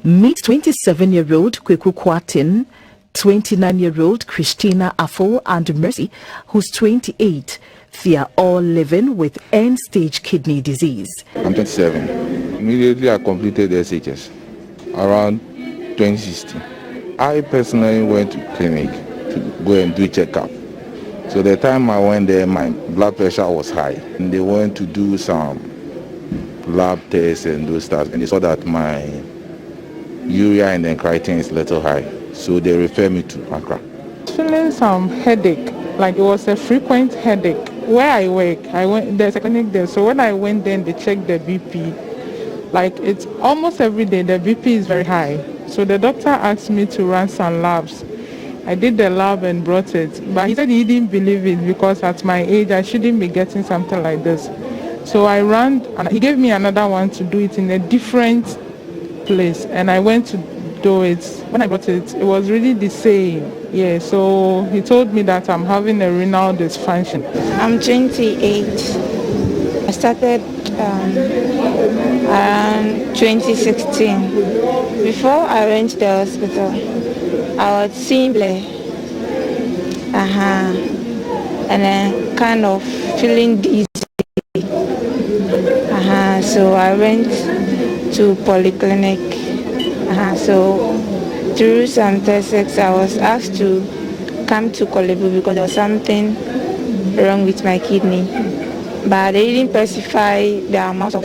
Meet 27-year-old Kweku Kwatin, 29-year-old Christina Afo, and Mercy, who's 28. They are all living with end-stage kidney disease. I'm 27. Immediately I completed the SHS around 2016. I personally went to clinic to go and do checkup. So the time I went there, my blood pressure was high. And they went to do some lab tests and those stuff, and they saw that my urea and then creatinine is a little high. So they referred me to Accra. Feeling some headache, like it was a frequent headache. Where I work, there's a clinic there. So when I went there, they checked the BP. Like it's almost every day, the BP is very high. So the doctor asked me to run some labs. I did the lab and brought it, but he said he didn't believe it because at my age I shouldn't be getting something like this. So I ran, and he gave me another one to do it in a different place, and I went to do it. When I got it, it was really the same. Yeah, so he told me that I'm having a renal dysfunction. I'm 28. I started around 2016. Before I went to the hospital, I was seeing blur, and then kind of feeling dizzy. So I went to polyclinic. So through some tests, I was asked to come to Korle Bu because there was something wrong with my kidney. But they didn't specify the amount of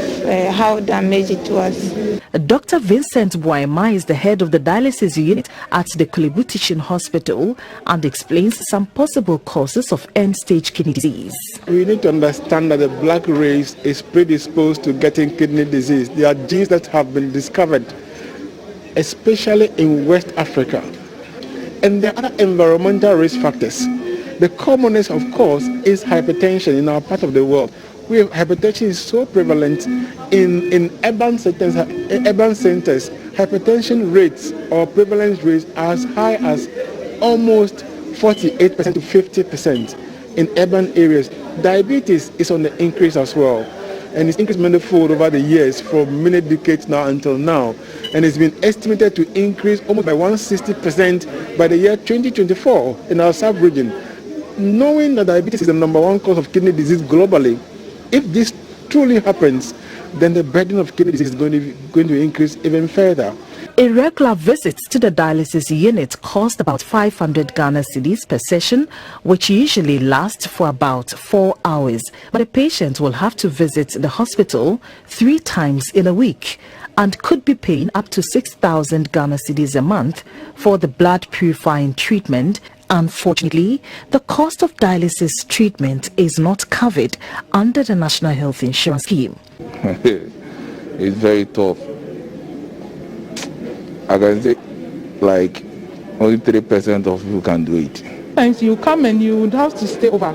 how damaged it was. Dr. Vincent Boima is the head of the dialysis unit at the Korle Bu Teaching Hospital and explains some possible causes of end-stage kidney disease. We need to understand that the black race is predisposed to getting kidney disease. There are genes that have been discovered, especially in West Africa. And there are other environmental risk factors. The commonest, of course, is hypertension in our part of the world. Hypertension is so prevalent in urban centers. Hypertension rates or prevalence rates are as high as almost 48% to 50% in urban areas. Diabetes is on the increase as well, and it's increased manifold over the years from many decades now until now, and it's been estimated to increase almost by 160% by the year 2024 in our sub-region. Knowing that diabetes is the number one cause of kidney disease globally, if this truly happens, then the burden of kidney disease is going to increase even further. Irregular visits to the dialysis unit cost about 500 Ghana cedis per session, which usually lasts for about 4 hours. But a patient will have to visit the hospital 3 times in a week and could be paying up to 6,000 Ghana cedis a month for the blood purifying treatment. Unfortunately, the cost of dialysis treatment is not covered under the National Health Insurance Scheme. It's very tough. I can say, like, only 3% of people can do it. Sometimes you come and you would have to stay over.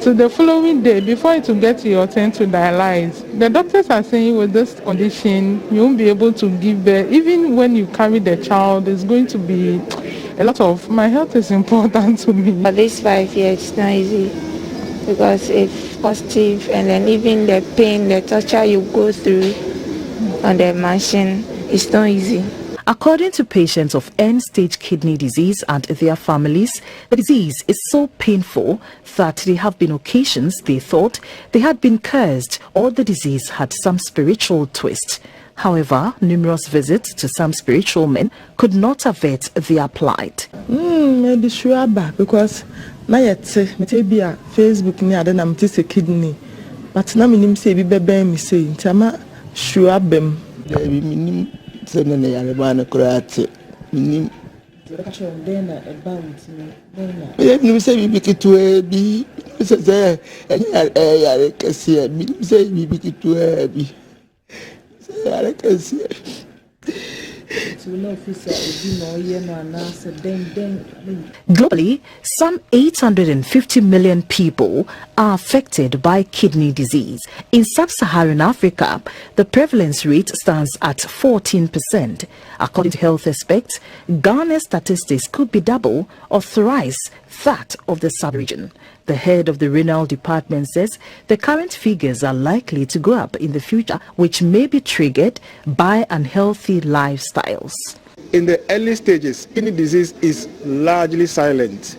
So the following day, before it will get to your turn to dialyze, the doctors are saying with this condition, you won't be able to give birth. Even when you carry the child, it's going to be a lot of, my health is important to me. For these 5 years, it's not easy because it's positive, and then even the pain, the torture you go through on the machine, it's not easy. According to patients of end-stage kidney disease and their families, the disease is so painful that there have been occasions they thought they had been cursed or the disease had some spiritual twist. However, numerous visits to some spiritual men could not avert their plight. Because Facebook ni ada na mtise kidney, but na minim say bi bebe mi say ntama sure bem. Sene yare bana kurate minim minim se bibi kitwe bi se yare kase minim se bibi kitwe bi se yare kase. Globally, some 850 million people are affected by kidney disease. In sub-Saharan Africa, the prevalence rate stands at 14%. According to health experts, Ghana's statistics could be double or thrice that of the sub-region. The head of the renal department says the current figures are likely to go up in the future, which may be triggered by unhealthy lifestyles. In the early stages, kidney disease is largely silent,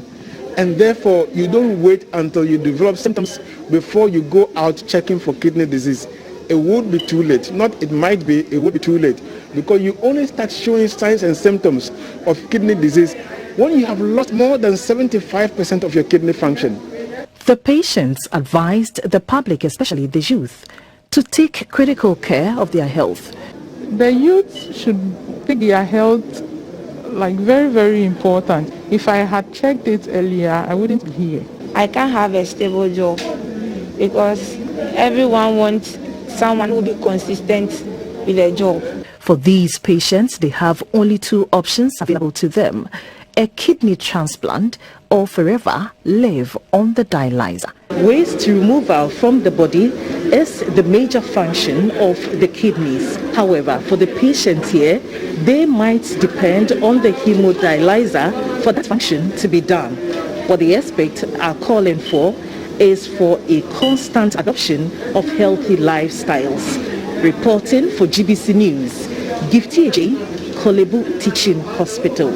and therefore you don't wait until you develop symptoms before you go out checking for kidney disease. It would be too late. Not it might be, it would be too late, because you only start showing signs and symptoms of kidney disease when you have lost more than 75% of your kidney function. The patients advised the public, especially the youth, to take critical care of their health. The youth should take their health like very, very important. If I had checked it earlier, I wouldn't be here. I can't have a stable job because everyone wants someone who will be consistent with a job. For these patients, they have only two options available to them: a kidney transplant or forever live on the dialyzer. Waste removal from the body is the major function of the kidneys. However, for the patients here, they might depend on the hemodialyzer for that function to be done. What the experts are calling for is for a constant adoption of healthy lifestyles. Reporting for GBC News, Gifty J, Korle Bu Teaching Hospital.